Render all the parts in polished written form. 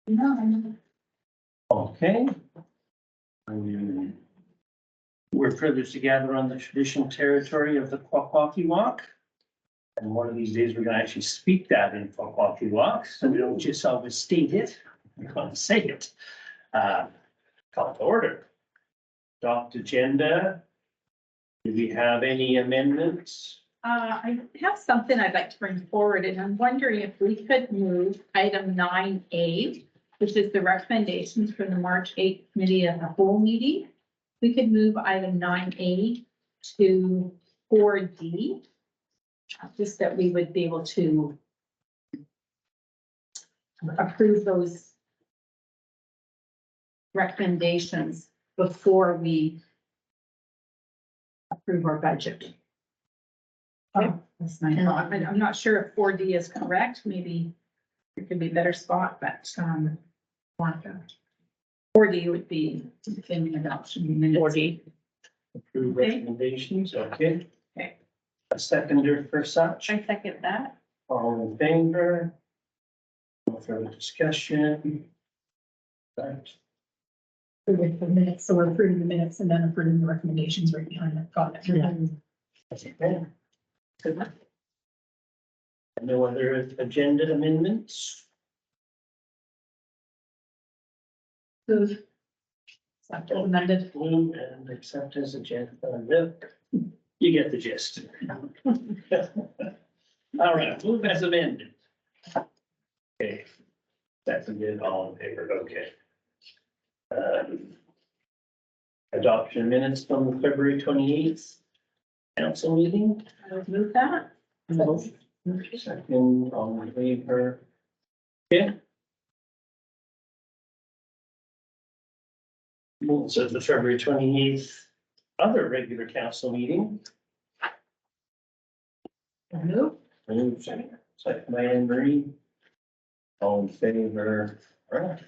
No. Okay. We're privileged to gather on the traditional territory of the Kwakwaka'wakw. And one of these days, we're gonna actually speak that in Kwakwaka'wakw, so we don't just always state it, we're gonna say it. Call to order. Adopt agenda. Do we have any amendments? I have something I'd like to bring forward, and I'm wondering if we could move item 9A, which is the recommendations from the March 8th committee of the whole meeting. We could move item 9A to 4D. Just that we would be able to approve those recommendations before we approve our budget. That's And nice. I'm not sure if 4D is correct, maybe it could be a better spot, but, 4D would be in adoption. 4D. Approve Okay. recommendations, okay. Okay. A seconder for such, I second that. all in favor? No further discussion. Right. With the minutes, so we're approving the minutes and then approving the recommendations right behind it. Got it. Okay. Good. No other agenda amendments? Move. Accepted, amended. Move and accept as agenda. You get the gist. All right, move as amended. Okay. Seconded, all in favor, okay. Adoption minutes from the February 28th council meeting. I would move that. Second, all in favor. Okay. So the February 28th other regular council meeting. Move. Move, second by Anne Marie. All in favor. All right.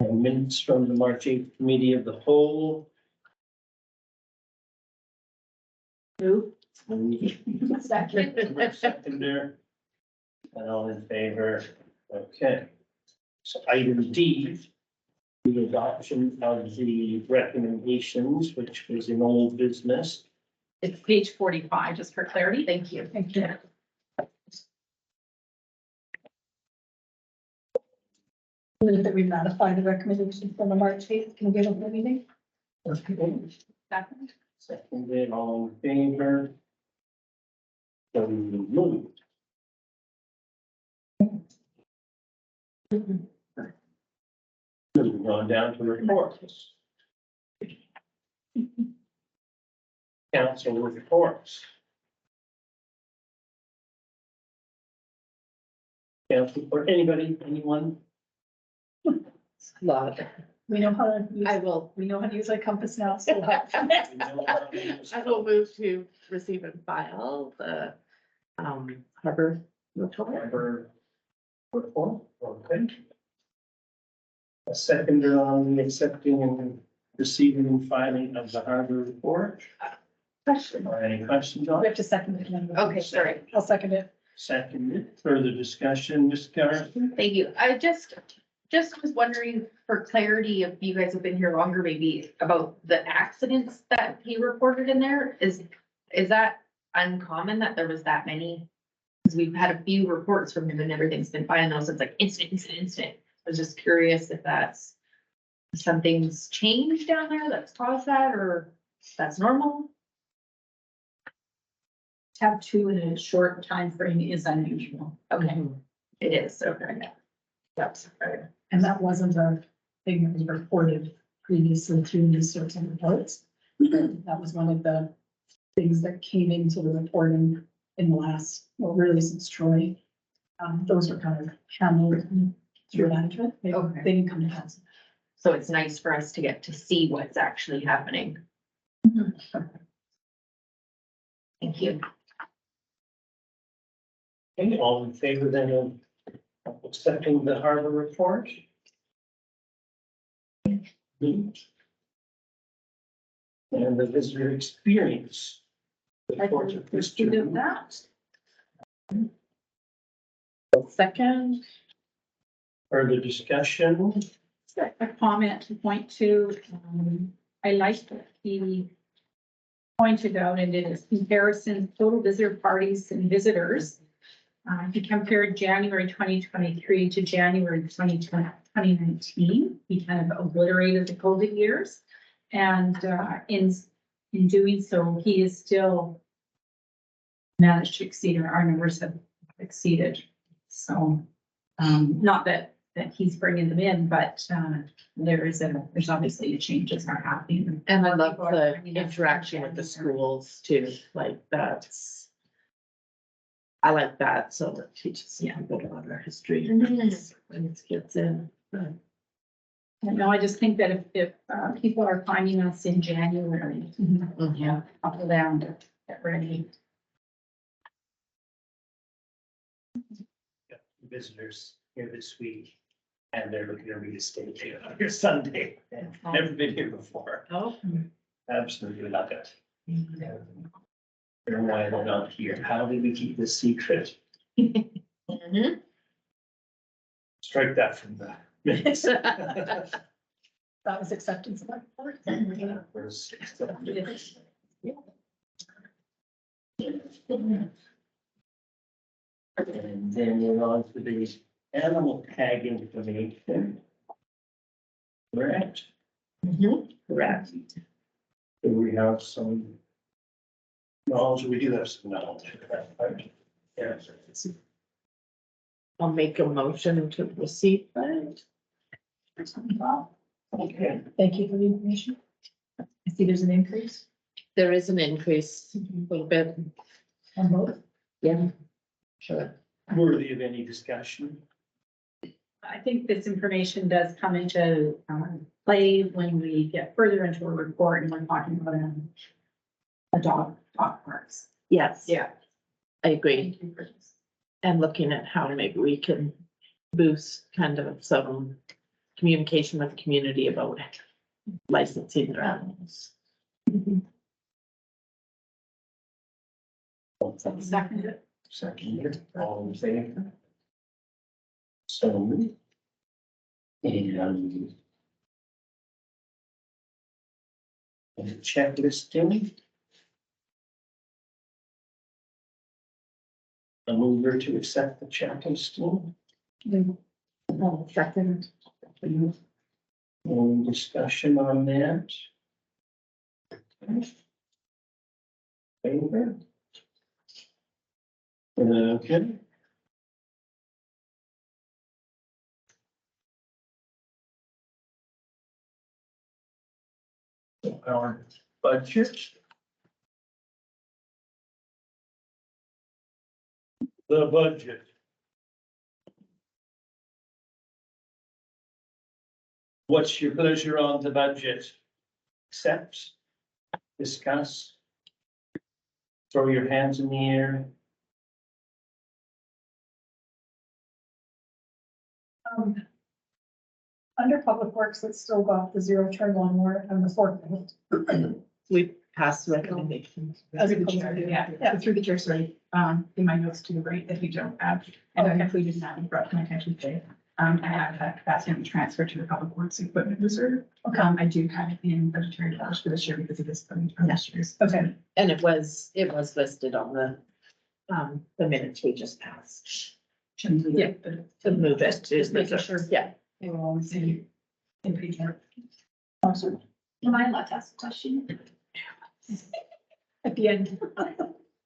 And minutes from the March 8th committee of the whole. Move. Seconder. And all in favor. Okay. So item D. The adoption of the recommendations, which was in old business. It's page 45, just for clarity. Thank you. Thank you. Move that we ratify the recommendation from the March 8th. Can we get a meeting? Second. Seconded, all in favor. So moved. Moving on down to reports. Council reports. Council report, anybody, anyone? Love. We know how to use, I will, we know how to use our compass now, so. I will move to receive and file the, harbor report. Member report, okay. A seconder on the accepting and receiving and filing of the harbor report. Question. Or any questions on We it? have to second it. and then- Okay, sorry. I'll second it. Seconded, further discussion, Ms. Garrison? Thank you. I just was wondering for clarity, if you guys have been here longer, maybe about the accidents that he reported in there. Is that uncommon that there was that many? Because we've had a few reports from him and everything's been fine. Those it's like incident. I was just curious if that's something's changed down there that's caused that, or that's normal. Tab 2 in a short time frame is unusual. Okay, it is, okay. That's right. And that wasn't a thing that was reported previously through these sorts of reports. That was one of the things that came into the reporting in the last, well, really since Troy. Those were kind of handled through management. They Okay. didn't come to us. So it's nice for us to get to see what's actually happening. Thank you. Okay, all in favor then of accepting the harbor report? Moved. And the visitor experience. I Report can of proceed Mr. of that. Second. Further discussion? A comment to point to, I like that he pointed out and did his comparison, total visitor parties and visitors. He compared January 2023 to January 2019. He kind of obliterated the COVID years. And in doing so, he is still managed to exceed, or our numbers have exceeded. So, not that he's bringing them in, but there's obviously changes are happening. And I love People are the bringing up interaction with the January. schools too, like that's. I like that, so it teaches Yeah. people about our history Mhm. when it's kids in. No, I just think that if people are finding us in January, Yeah. up and down, get ready. Visitors here this week, and they're looking to read a state here on Sunday. Never been here before. Oh. Absolutely love it. And why they're not here. How did we keep this secret? Mhm. Strike that from the minutes. That was acceptance of that report. And then we're on to the animal tag information. Correct. Correct. Do we have some knowledge? We do have some knowledge. Yeah. I'll make a motion to receive that. Okay. Thank you for the information. I see there's an increase There is an increase, a little bit, on both. yeah. Sure. Worthy of any discussion? I think this information does come into play when we get further into a report and we're talking about a dog parks. Yes. Yeah. I agree. Thank you for this. And looking at how maybe we can boost kind of some communication with the community about licensing their animals. Second. Second, all in favor? So moved. And the checklist, Timmy. A mover to accept the checklist, Second. any discussion on that? Favor? Okay. Our budget. The budget. What's your pleasure on the budget? Accept, discuss, throw your hands in the air. Under Public Works, it's still got the zero turn lawnmower and the forklift. We passed recommendations. As a Through the public- chair, yeah. yeah, through the chair, sorry, in my notes to the right that you don't have, and I included that and brought to my attention today. I have that capacity transfer to the public works equipment reserve. I do have it in budgetary dollars for this year because it is coming from this year's. Okay, And it was listed on the minutes we just passed. Yeah, but To move it. Just making sure. Yeah. they were all in the same page. awesome. Am I allowed to ask a question? At the end.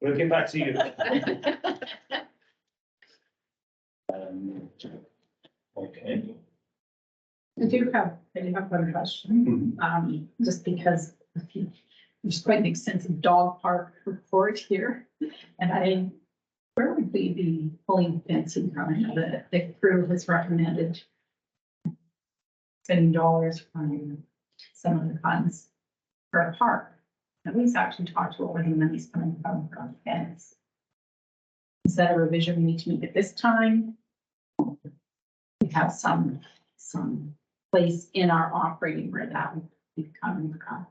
We'll get back to you. Okay. I do have one question, just because there's quite an extensive dog park report here. And where would we be pulling fencing from? I know that the crew has recommended spending dollars from some of the funds for a park. And we've actually talked about where the money's coming from fence. Is that a revision we need to make at this time? We have some place in our operating where that would be coming from.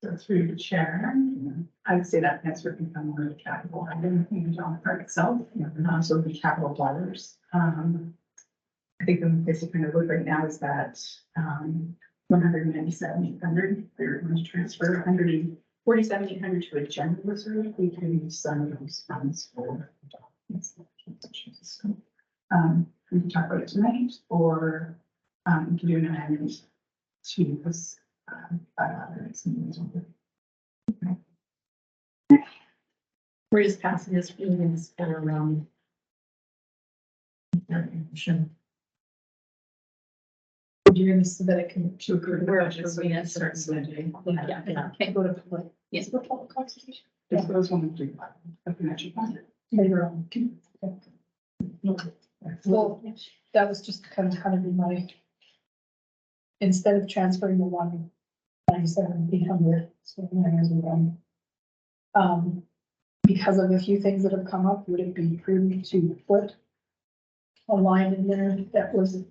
So through the chair, I would say that fence would become more of a capital item in the dog park itself, so the capital dollars. I think the place to kind of look right now is that, 197,800, they're going to transfer 147,800 to a general reserve. We can use some of those funds for. We can talk about it tonight, or, we can do an amendment to this. We're just passing this feelings for, doing this so that it can to occur. We're So approving we it. can start submitting. Yeah, can't go to public. Yes. For public consultation. This goes one of the, financial plan. Later on. Well, that was just kind of in my. Instead of transferring the 197,800, so as we're done. Because of a few things that have come up, would it be prudent to put a line in there that was,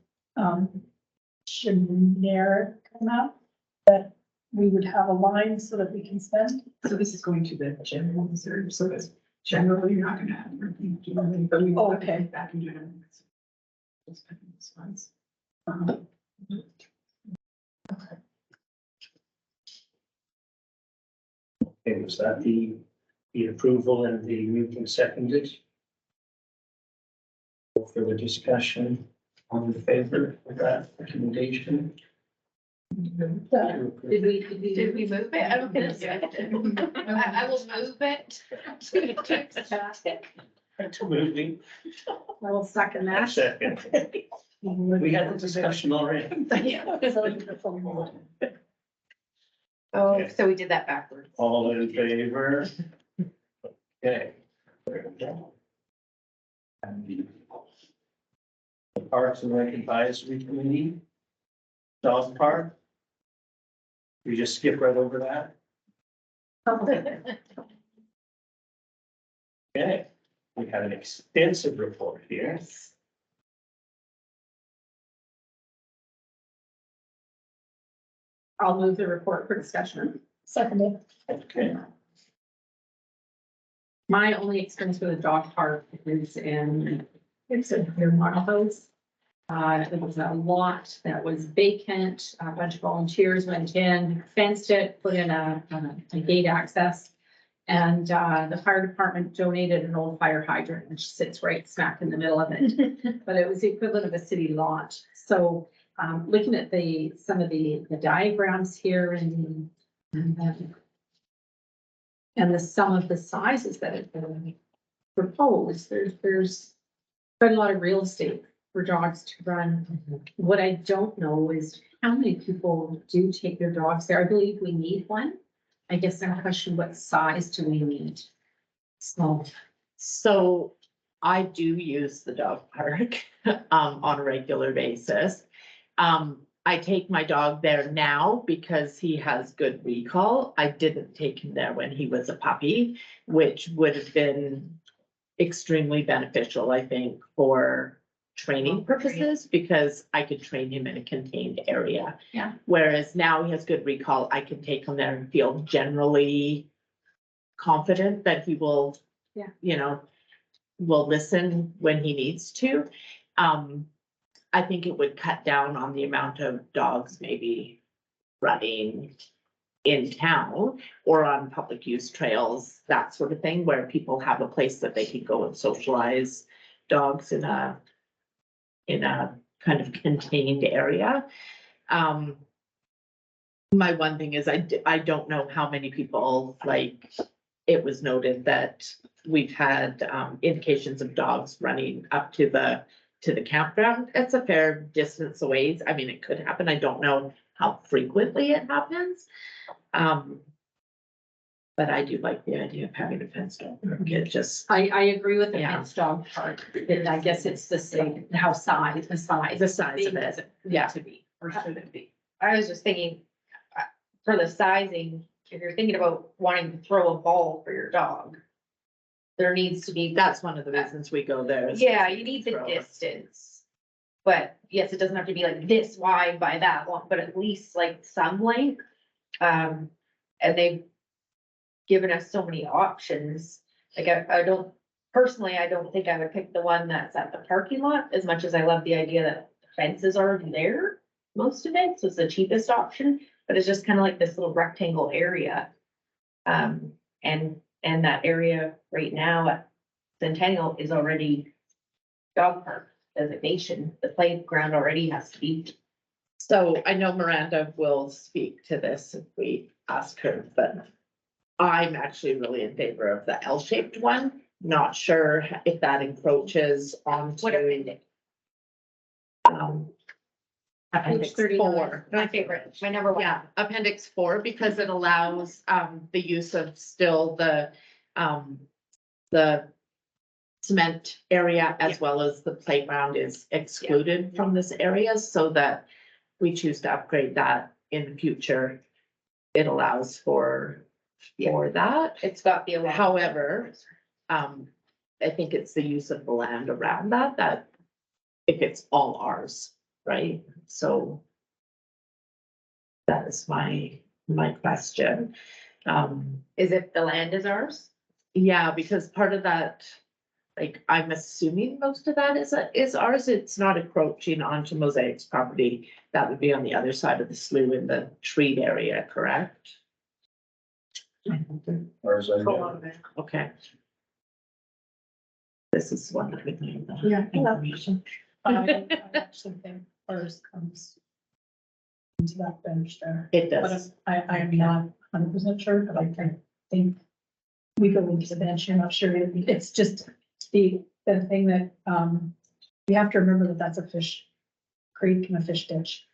generic amount? That we would have a line so that we can spend? So this is going to the general reserve, so that's generally you're not gonna have everything, but we. Oh, okay. Back and do it. Just picking these funds. Okay, was that the approval and the moved and seconded? Further discussion on the favor of that recommendation? Did we move it? I don't think it's. I will move it. Moving, I will second that. second. We had the discussion already. Oh, so we did that backwards. All in favor? Okay. And the Parks and Rec Advisory Committee, dog park. We just skip right over that. Okay, we have an extensive report here. I'll move the report for discussion. Seconded. Okay, My only experience with a dog park is it's in your House. There was a lot that was vacant, a bunch of volunteers went in, fenced it, put in a gate access. And, the fire department donated an old fire hydrant, which sits right smack in the middle of it. But it was the equivalent of a city lot. So, looking at some of the diagrams here and some of the sizes that have been proposed, there's quite a lot of real estate for dogs to run. What I don't know is how many people do take their dogs there. I believe we need one. I guess I'm questioning what size do we need? Small. So I do use the dog park on a regular basis. I take my dog there now because he has good recall. I didn't take him there when he was a puppy, which would have been extremely beneficial, I think, for training purposes, because I could train him in a contained area. Yeah. Whereas now he has good recall, I can take him there and feel generally confident that he will, Yeah. you know, will listen when he needs to. I think it would cut down on the amount of dogs maybe running in town or on public use trails, that sort of thing, where people have a place that they can go and socialize dogs in a kind of contained area. My one thing is I don't know how many people, like, it was noted that we've had indications of dogs running up to the campground. It's a fair distance away. I mean, it could happen. I don't know how frequently it happens. But I do like the idea of having a fenced dog park. It just, I agree with the Yeah. fenced dog park. And I guess it's the same, the size of the size of Big it. does it need to be, or should it be? I was just thinking, for the sizing, if you're thinking about wanting to throw a ball for your dog, there needs to be, That's one of the reasons we go there. is yeah, you need the throw it. distance. But yes, it doesn't have to be like this wide by that long, but at least like some length. And they've given us so many options. Like I don't, personally, I don't think I would pick the one that's at the parking lot, as much as I love the idea that fences already there, most of it, so it's the cheapest option, but it's just kind of like this little rectangle area. And that area right now at Centennial is already dog park designation, the playground already has to be. So I know Miranda will speak to this if we ask her, but I'm actually really in favor of the L-shaped one. Not sure if that encroaches onto. What appendix? Appendix 39. 4. My favorite, my number one. Yeah, appendix 4, because it allows, the use of still the cement area as well as the playground is excluded from this area, so that we choose to upgrade that in the future. It allows for that. It's got the. However, I think it's the use of the land around that if it's all ours, right? So that is my question. Is it the land is ours? Yeah, because part of that, like, I'm assuming most of that is ours. It's not encroaching onto Mosaic's property. That would be on the other side of the slough in the treat area, correct? Or is that? Okay. This is one that we need. Yeah. Information. I actually think ours comes into that bench there. It But does. I am not 100% sure, but I think we go into the bench, I'm not sure, it's just the thing that, you have to remember that that's a fish creek and a fish ditch.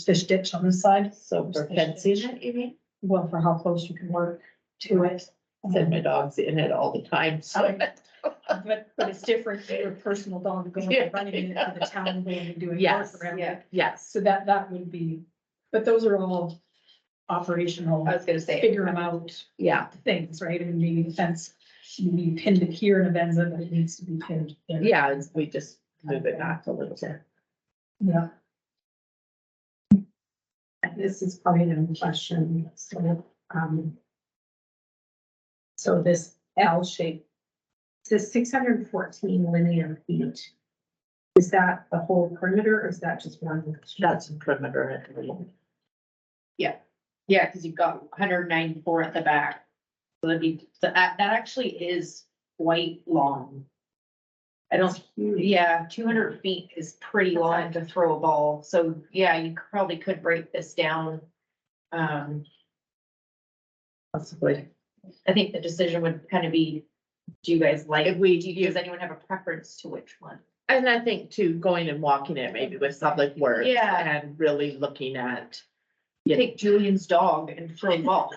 Fish ditch on this side, So for fencing it, you mean? well, for how close you can work to it. Said my dog's in it all the time, so. But it's different for your personal dog going and running into the town, going and doing work Yes, around yeah. it. Yes, So that would be, but those are all operational, I was gonna say. figure them out yeah, things, right? And maybe the fence, maybe pinned it here in Avenza, but it needs to be pinned there. yeah, we just move it back a little bit. Yeah. This is probably a question, so this L shape, says 614 linear feet. Is that the whole perimeter or is that just one? That's a perimeter. I believe. Yeah, because you've got 194 at the back. So that'd be, so that actually is quite long. I don't, yeah, 200 feet is pretty long to throw a ball. So, yeah, you probably could break this down. Possibly. I think the decision would kind of be, do you guys like, If we, does anyone have a preference to which one? and I think too, going and walking it maybe with public works. Yeah. And really looking at. Take Julian's dog and throw a ball.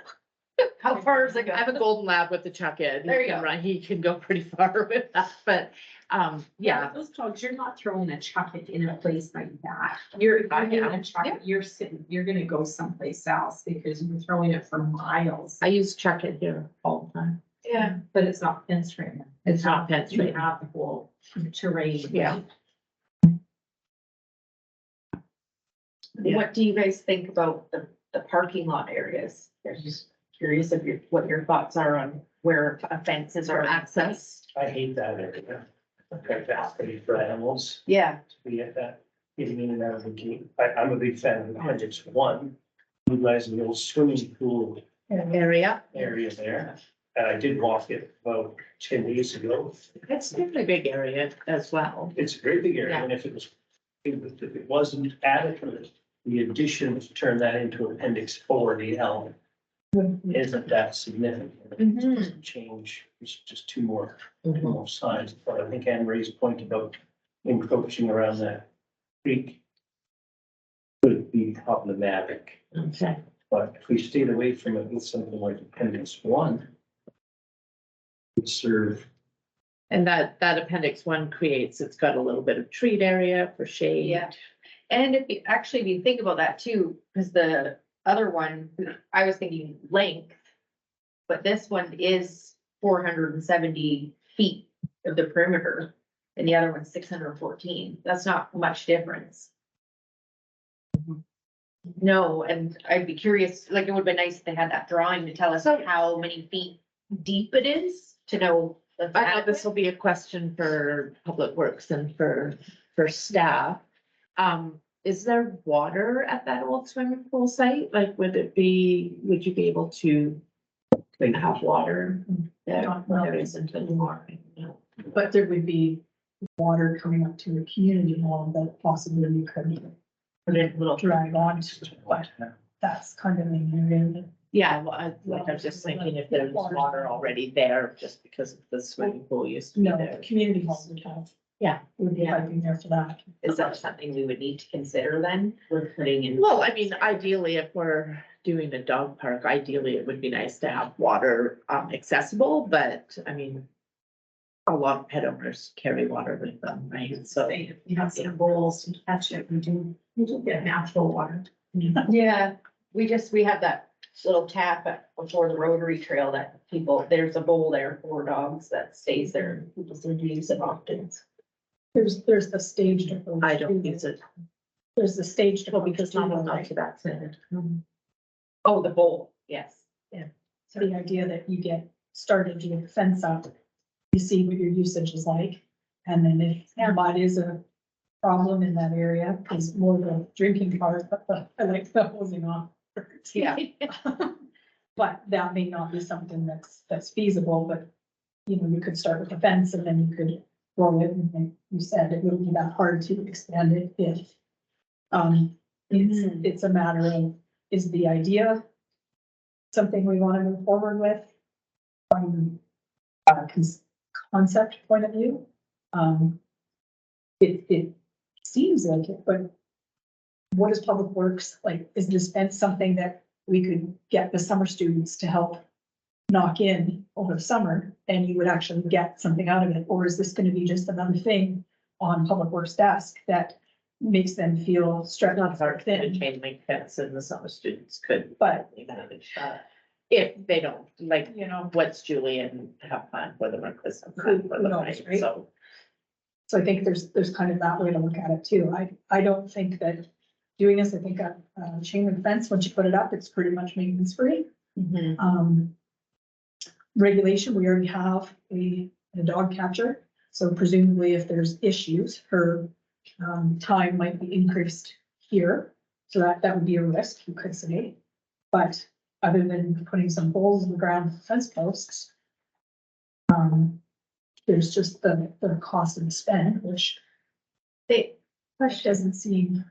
How far is it I go? have a golden lab with the chuck in. There you He can go. run- He can go pretty far with that, but, yeah, Those dogs, you're not throwing a chuck it in a place like that. You're I gonna am. chuck it, you're gonna go someplace else because you're throwing it for miles. I use chuck it here all the time. Yeah. But it's not fenced right now. It's not fenced You right now. have the whole terrain. Yeah. Yeah. What do you guys think about the parking lot areas? I'm just curious of what your thoughts are on where fences For are. access. I hate that area. Okay, that's pretty for animals Yeah, to be at that, getting in and out of the gate. I'm a big fan of Appendix 1. You guys in the old swimming pool Area. area there. And I did walk it about 10 days ago. It's a really big area as well. It's a very big area, Yeah. and if it wasn't adequate, the addition to turn that into Appendix 4, the L, isn't that significant. It doesn't change, it's just two more sides. But I think Anne Ray's point about encroaching around that creek could be problematic, Okay. but if we stayed away from it with something like Appendix 1, would serve. And that appendix 1 creates, it's got a little bit of treat area for shade. Yeah. And if you think about that too, because the other one, I was thinking length. But this one is 470 feet of the perimeter and the other one's 614. That's not much difference. No, and I'd be curious, like, it would be nice if they had that drawing to tell us how many feet deep it is to know. That's I know this adequate. will be a question for Public Works and for for staff. Is there water at that old swimming pool site? Like, would you be able to have water? There isn't anymore. But there would be water coming up to a community hall that possibly you could Put in a little. drag on to, but that's kind of an area. Yeah, well, I was just thinking if there's water already there, just because the swimming pool used to be No, there. the community hall would have. Yeah. Would be Yeah. piping there for that. Is that something we would need to consider then? We're putting in. Well, I mean, ideally, if we're doing a dog park, ideally, it would be nice to have water accessible, but I mean. A lot of pet owners carry water with them, right? So. Say, if you have some bowls to catch it, we do get natural water. Yeah, we have that little tap before the Rotary Trail that people, there's a bowl there for dogs that stays there. and People seem to use it often. There's the staged approach. I don't to use it, There's the staged well, approach. because to not it, enough right? to that center. Oh, the bowl, yes. So the idea that you get started, you fence up, you see what your usage is like. And then if mud is a problem in that area, because more the drinking part, but I like the hosing off. Yeah. But that may not be something that's feasible, but, you know, you could start with a fence and then you could grow it, and like you said, it wouldn't be that hard to expand it if. It's a matter of, is the idea something we want to move forward with? From a concept point of view. It seems like it, but what is Public Works, like, is this fence something that we could get the summer students to help knock in over the summer, and you would actually get something out of it? Or is this gonna be just another thing on Public Works desk that makes them feel stretched Not hard to put a thin? chain link fence and the summer students could. But, manage that. If they don't, like, you know, what's Julian have planned for them or Chris have Who planned for them, knows, right? right? So. so I think there's kind of that way to look at it too. I don't think that doing this, I think a chain link fence, once you put it up, it's pretty much maintenance free. Regulation, we already have a dog catcher, so presumably if there's issues, her time might be increased here. So that would be a risk, you could say. But other than putting some holes in the ground for fence posts, there's just the cost of the spend, which They, doesn't seem.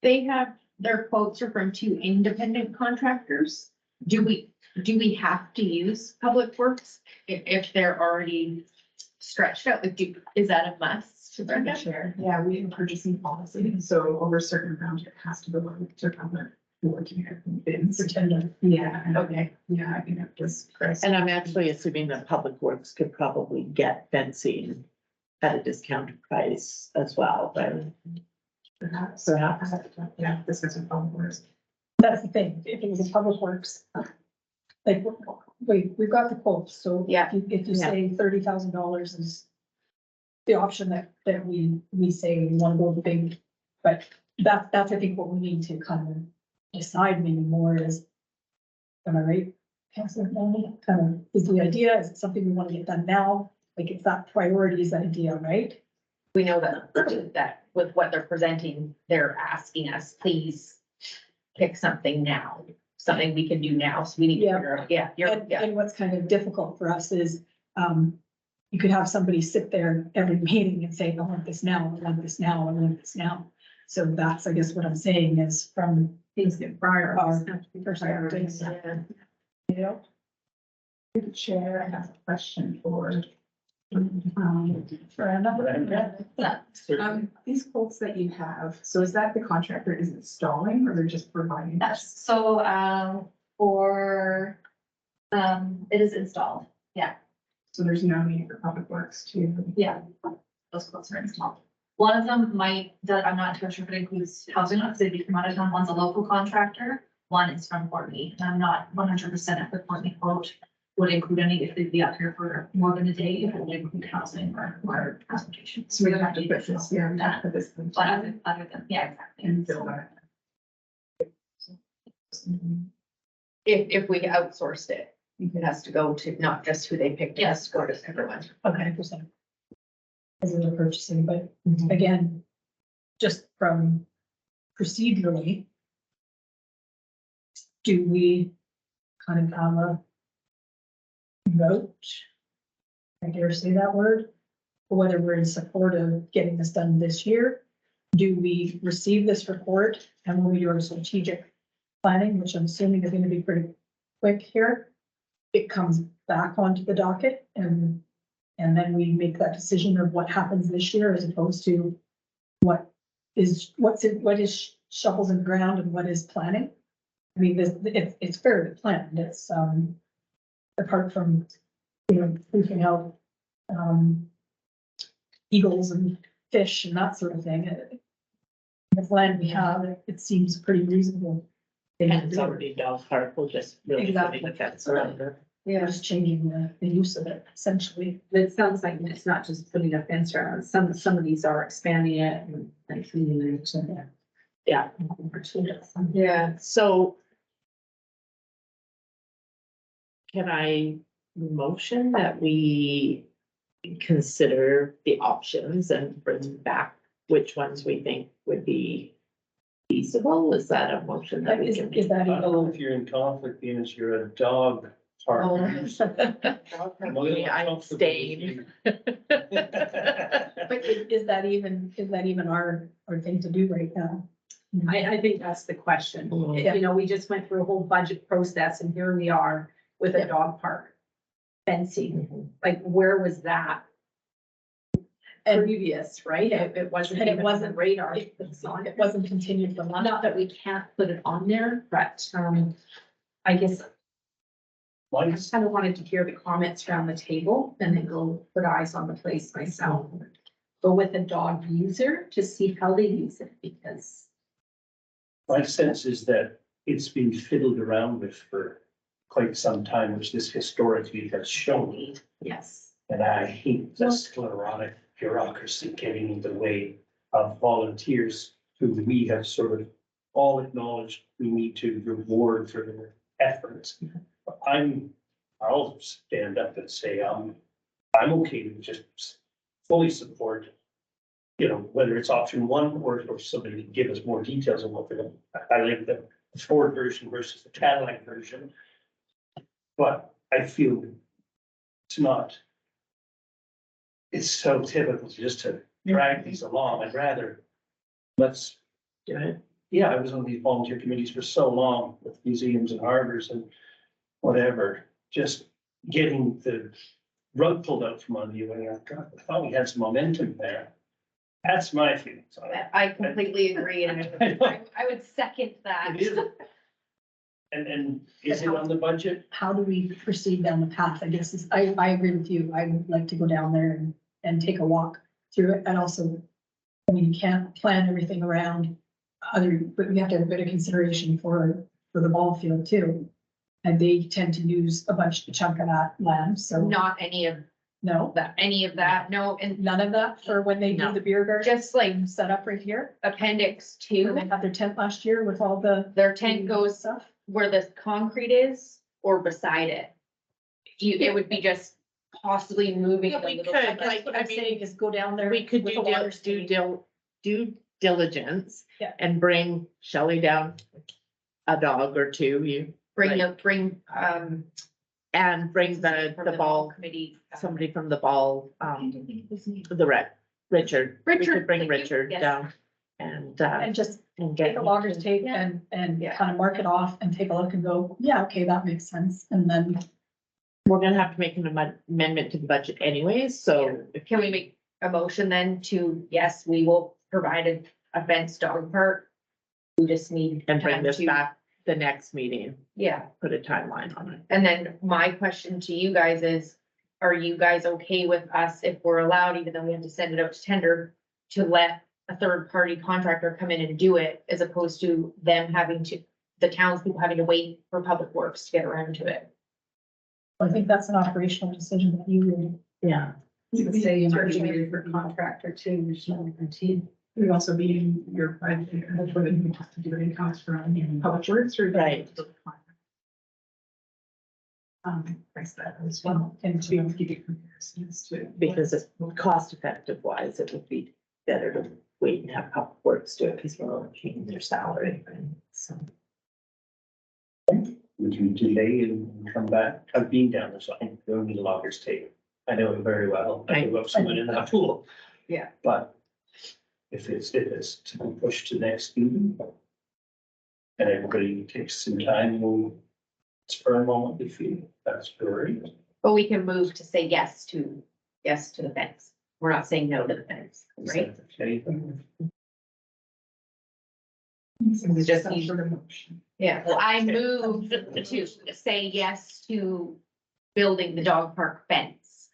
they have, their quotes are from 2 independent contractors. Do we have to use Public Works if they're already stretched out? Like, is that a must? Brenda? Chair, yeah, we have a purchasing policy, so over a certain amount, it has to go to Public Working at bins. Pretend. Yeah. and- Okay. Yeah, I think that was Chris. And I'm actually assuming that Public Works could probably get fencing at a discounted price as well, but Perhaps, perhaps. yeah, this is a Public Works. That's the thing, if it was a Public Works. Like, wait, we've got the quotes, so. Yeah. If you Yeah. say $30,000 is. The option that we say we want to go big, but that's I think what we need to kind of decide maybe more is. Am I right? Councilor Mahoney? Kind of, is the idea, is it something we want to get done now? Like, it's that priorities idea, right? We know that with what they're presenting, they're asking us, please pick something now, something we can do now. So we need to Yeah. figure out, yeah, And what's kind of difficult for us is, you could have somebody sit there every meeting and say, I want this now, I want this now, I want this now. So that's, I guess, what I'm saying is from Things that prior our are. perspectives, Yeah. you know? Through the chair, I have a question for. For another. These quotes that you have, so is that the contractor is installing or they're just providing? Yes, so, it is installed, So there's no need for Public Works to. yeah, those quotes are installed. One of them might, that I'm not too sure if it includes housing, not city from out of town, one's a local contractor, one is from Courtney, and I'm not 100% if the Courtney quote would include any, if they'd be up here for more than a day, if it would include housing or transportation. So we have to put this, yeah, we have to put this. in But other than, yeah, exactly. And build that. If we outsourced it, it has to go to not just who they picked, it has to go to everyone. Okay, percent. as they were purchasing, but again, just from procedurally, do we kind of have a vote? I dare say that word, whether we're in support of getting this done this year? Do we receive this report and when we do our strategic planning, which I'm assuming is gonna be pretty quick here? It comes back onto the docket and then we make that decision of what happens this year as opposed to what is shovels in the ground and what is planning. I mean, it's fairly planned. It's, apart from, freaking out, eagles and fish and that sort of thing. The land we have, it seems pretty reasonable. And it's already dog park, we'll just really Exactly. putting the fence around it. We're just changing the use of it essentially. It sounds like it's not just putting a fence around, some of these are expanding it and cleaning it, so Yeah, Yeah. so. Can I motion that we consider the options and bring back which ones we think would be feasible? Is that a motion that we Is can? that I don't know even? if you're in conflict, being as you're a dog park. I abstain. But is that even our thing to do right now? I think that's the question. Mhm. You know, we just went through a whole budget process and here we are with a dog park fencing. Like, where was that And previous, right? It wasn't And it even on the wasn't- radar. it wasn't continued from last. Not that we can't put it on there, but, I guess I Mine's, kind of wanted to hear the comments around the table and then go put eyes on the place myself. Go with a dog user to see how they use it because my sense is that it's been fiddled around with for quite some time, which this historically has shown. yes. And I hate the sclerotic bureaucracy getting in the way of volunteers who we have sort of all acknowledged we need to reward for their efforts. I'll stand up and say, I'm okay to just fully support, whether it's option one or somebody can give us more details on what they're going. I like the Ford version versus the Cadillac version. But I feel it's so typical just to drag these along. I'd rather, let's Do it. yeah, I was on these volunteer committees for so long with museums and harbors and whatever, just getting the rug pulled out from under you. And you're like, God, I thought we had some momentum there. That's my feelings on it. I completely agree, and I would second that. It is. And is it on the budget? How do we proceed down the path? I guess I agree with you. I would like to go down there and take a walk through it. And also, I mean, you can't plan everything around but we have to have a bit of consideration for the ball field too. And they tend to use a chunk of that land, so Not any of no, that, no, and none of that for when they do No. the beer garden just like set up right here. appendix Where two, they had their tent last year with all the. their tent goes stuff. where the concrete is or beside it. It would be just possibly moving. Yeah, a we little could, bit. That's like, what I I'm mean, saying is go down there. We could with do the water due diligence. Yeah. And bring Shelley down a dog or two, and bring from the ball, committee. somebody from the ball, Richard. We Richard, could bring thank you, Richard yes. down and And just get. take a logger's tape Yeah. and Yeah. kind of mark it off and take a look and go, yeah, okay, that makes sense. And then We're gonna have to make an amendment to the budget anyways, so. if Can we make a motion then to, yes, we will provide a fenced dog park? We just need. And bring time this to- back the next meeting, Yeah, put a timeline on it. and then my question to you guys is, are you guys okay with us if we're allowed, even though we have to send it out to tender, to let a third party contractor come in and do it as opposed to them the townspeople having to wait for Public Works to get around to it? I think that's an operational decision that you would. Yeah. You could say Certainly. emergency for contractor too, there's no guarantee. It would also be in your budget, whether you have to do it in cost from Public Works or. Right. price that as well, and to be able to give you comparisons to. Because it's cost effective wise, it would be better to wait and have Public Works do it because we're paying their salary. So Would you delay and come back? I've been down this line, going to the loggers tape. I know it very well. I grew up someone in that pool. Yeah. But if it's to be pushed to next meeting. And everybody takes some time, we'll spur a moment if you, that's great. But we can move to say yes to the fence. We're not saying no to the fence, Is right? that okay? We just some need- sort of motion. Yeah, well, I moved to say yes to building the dog park fence.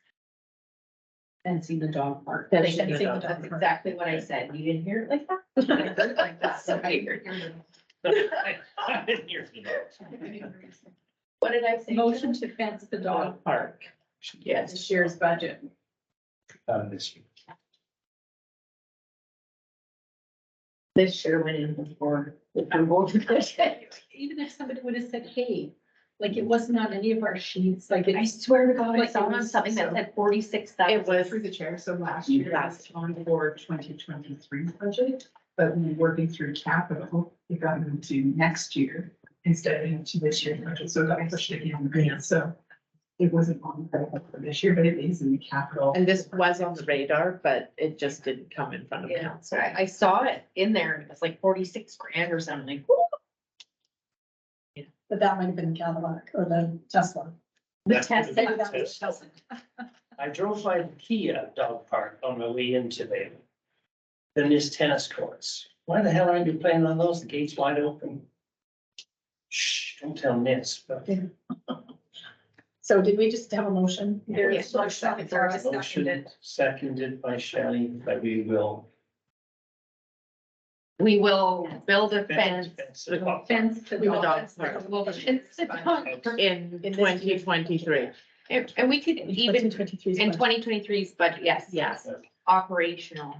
Fencing the dog park. Fencing That's the dog exactly what I said. You didn't hear it like that? I heard it like that, so weird. I didn't hear you. What did I say? Motion to fence the dog. dog park. Yes. This year's budget. This year. This sure went in before. I'm going to. Even if somebody would have said, hey, like it wasn't on any of our sheets, like I it, swear to God, I Like saw it was something that so- said 46,000. It was Through the chair, so last year was on for 2023 budget, but when working through capital, it got moved to next year instead of into this year's budget, so it got pushed again. So it wasn't on for this year, but it is in the capital. And this was on the radar, but it just didn't come in front of Yeah, council. I saw it in there and it was like 46 grand or something like. whoo. But that might have been Cadillac or the Tesla. The That test. could have been Maybe that was Tesla. Tesla. I drove by the Kia dog park on my way into there. Then there's tennis courts. Why the hell aren't you playing on those? The gates wide open. Shh, don't tell Miss, but So did we just have a motion? Yes, motion seconded by Shelley, that we will. We will build a fence. the dog. fence the We will dog. dog park. We'll fence the dog park. In In this 2023. And we could even, 2023's in budget. 2023's budget, yes, Yes. operational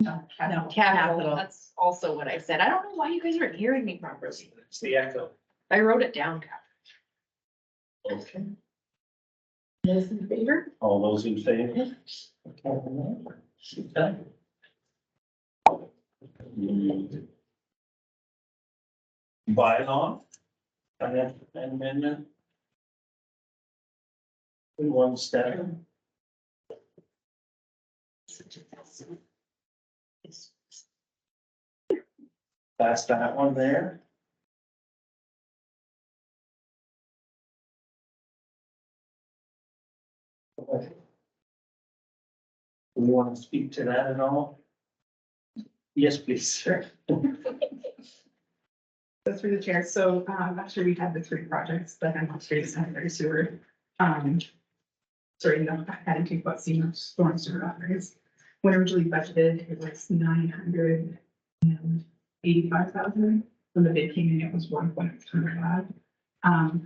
No. capital, Capital. that's also what I said. I don't know why you guys aren't hearing me properly. It's the echo. I wrote it down. Okay. Those in favor? All those in favor? Okay. Bylaw. Financial amendment. In 1 step. That's that one there. Okay. Do you want to speak to that at all? Yes, please. Sure. So through the chair, so last year we had the 3 projects that I'm street sanitary sewer. Sorry, no, I hadn't talked about senior storm sewer upgrades. When originally budgeted, it was 985,000. When the bid came in, it was 1.35.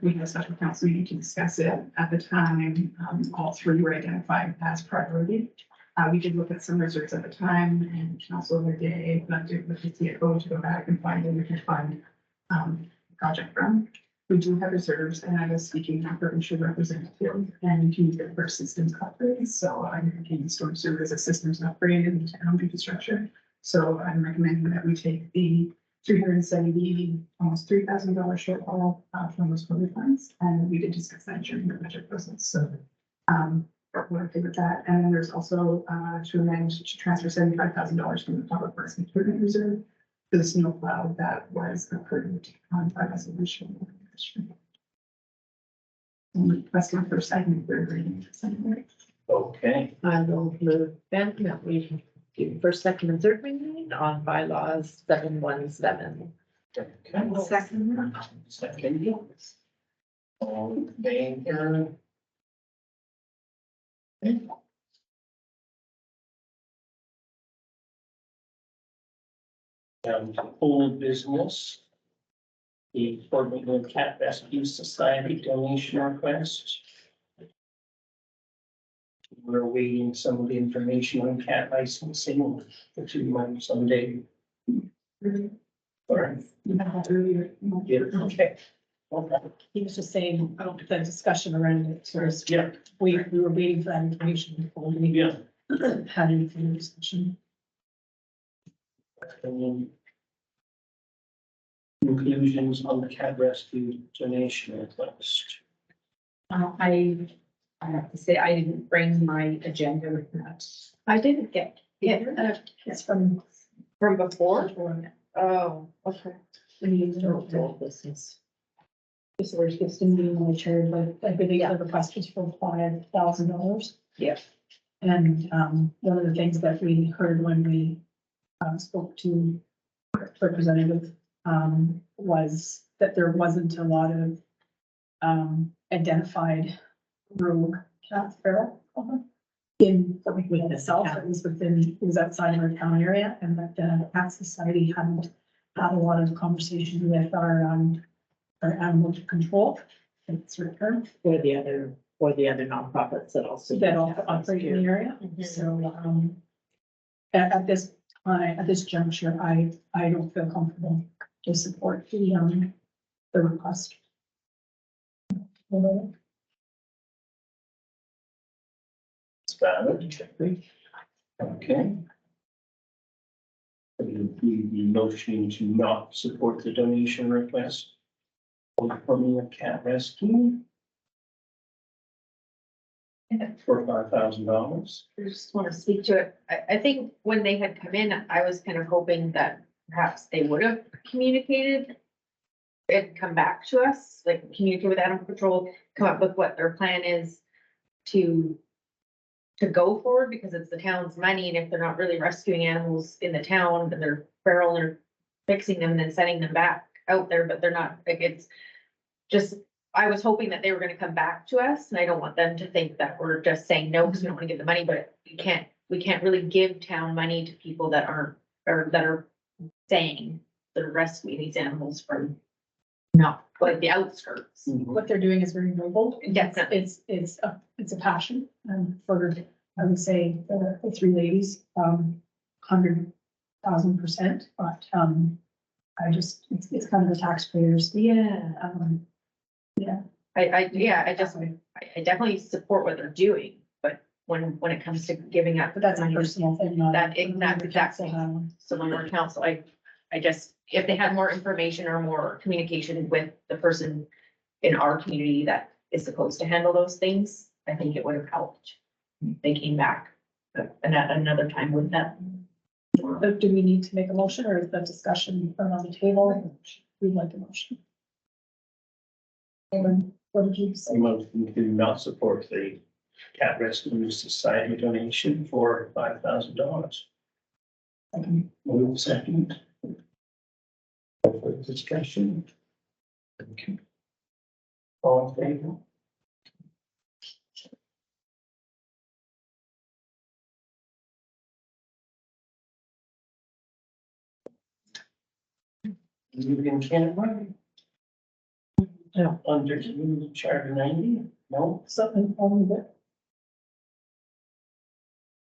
We had a special council meeting to discuss it. At the time, all 3 were identified as priority. We did look at some reserves at the time and council the day, but did with the CFO to go back and find where we could fund project from. We do have reserves, and I was speaking with our insured representative and he did for systems upgrades. So I'm thinking storm sewer as a systems upgrade in the town infrastructure. So I'm recommending that we take the 370, almost $3,000 shortfall from those COVID funds. And we did discuss that during the budget process. So we're okay with that. And then there's also to amend to transfer $75,000 from the public works improvement reserve to the snow plow that was approved by resolution. Requesting for second, third reading. Okay, I will move then that we do first, second, and third reading on bylaws 717. okay. Second. Second. All in favor? Okay. Old business. The Fort McGill Cat Rescue Society donation request. We're waiting some of the information on cat licensing, which we might someday. Or, yeah, okay. Okay. He was just saying, I don't know, the discussion around it, sort of, Yeah, we were waiting for that information before we yeah. had any further discussion. And then conclusions on the cat rescue donation request. I have to say, I didn't bring my agenda with that. I didn't get, It's from. from before? Oh, okay. Old business. This was just in being my chair, but I believe the request was for $5,000. Yeah. And, one of the things that we heard when we, spoke to representative, was that there wasn't a lot of, identified rogue cat feral in with itself, it was within, it was outside of our town area, and that the Cat Society hadn't had a lot of conversation with our animal control. It's returned, Or the other nonprofits that also. that also operate in the area, so, at this time, at this juncture, I don't feel comfortable to support the request. It's valid. Okay. The motion to not support the donation request from the cat rescue for $5,000. I just want to speak to it. I think when they had come in, I was kind of hoping that perhaps they would have communicated and come back to us, like communicate with animal control, come up with what their plan is to go forward, because it's the town's money, and if they're not really rescuing animals in the town, and they're feral, and they're fixing them and then sending them back out there, but they're not, like, it's just, I was hoping that they were gonna come back to us, and I don't want them to think that we're just saying no, because we don't wanna give the money, but we can't really give town money to people that aren't, or that are saying they're rescuing these animals from not, like, the outskirts. What they're doing is very noble. Definitely. It's a passion, for, I would say, the three ladies, 100,000%, but, I just, it's kind of the taxpayers. Yeah. Yeah. I definitely support what they're doing, but when it comes to giving up. But that's a money, personal thing, not. That- exactly. Council, So when we're council, I just, if they had more information or more communication with the person in our community that is supposed to handle those things, I think it would have helped. They came back, and at another time with them. Do we need to make a motion, or is that discussion on the table? We'd like a motion. Evan, what did you say? The motion to not support the cat rescue society donation for $5,000. Move second. For discussion. Okay. All in favor? You in Canada? No. Under Charter 90? No? Something on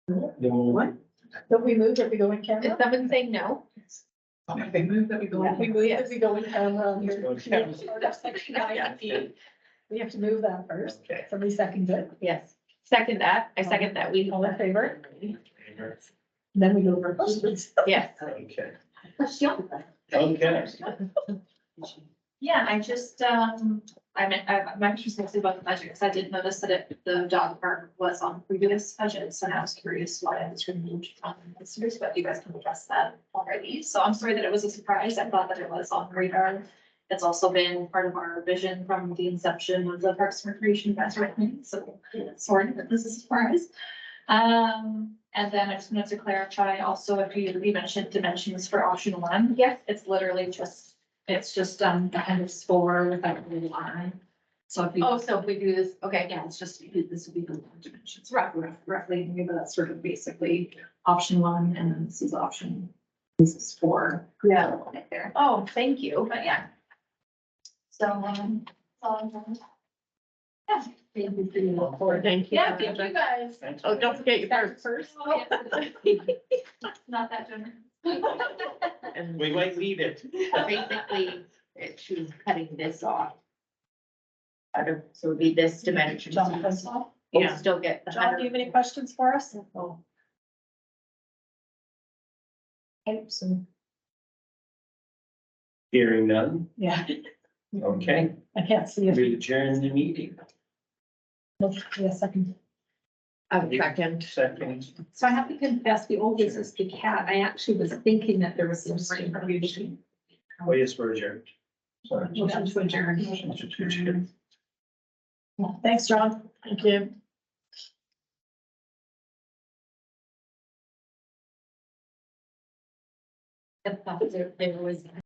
What? Don't we move if we go in Is camera? someone saying no? They move that we go. We move if we go in camera on here. Go in camera. We have to move that first. Okay. Somebody second it. Yes. Second that. I second that. We, All in favor? Then we go over questions. yes. Okay. Okay. Yeah, I just, I'm interested mostly about the budget, because I did notice that the dog park was on previous budgets, and I was curious why it was removed from this year's, but you guys can address that already. So I'm sorry that it was a surprise. I thought that it was on radar. It's also been part of our vision from the inception of the Parks and Recreation Master Plan, so sorry that this is a surprise. And then I just wanted to clarify also, if you mentioned dimensions for option one. Yes. It's literally just, appendix 4 without the line. So if you. Oh, so if we do this, okay, Yeah, it's just, this would be the dimensions, roughly, but that's sort of basically option 1, and then this is option, this is 4. Yeah. Right there, Oh, thank you. but yeah. So, yeah. Thank you for your report. Thank you. Yeah, thank you guys. Oh, don't forget your purse. First. Not that generous. And We might leave it. Basically, she's cutting this off out of, so it would be this dimension. John, that's all. We'll still get the John, do you have any questions for us? Oh. Okay, so Hearing none, Yeah, okay, I can't see we it. adjourn the meeting. Yeah, second. A second. Second, So I have to confess, the oldest is the cat. I actually was thinking that there was some information. oh yes, we're adjourned. Sorry. Motion to adjourn. Motion to adjourn. Thanks, John. Thank you. There was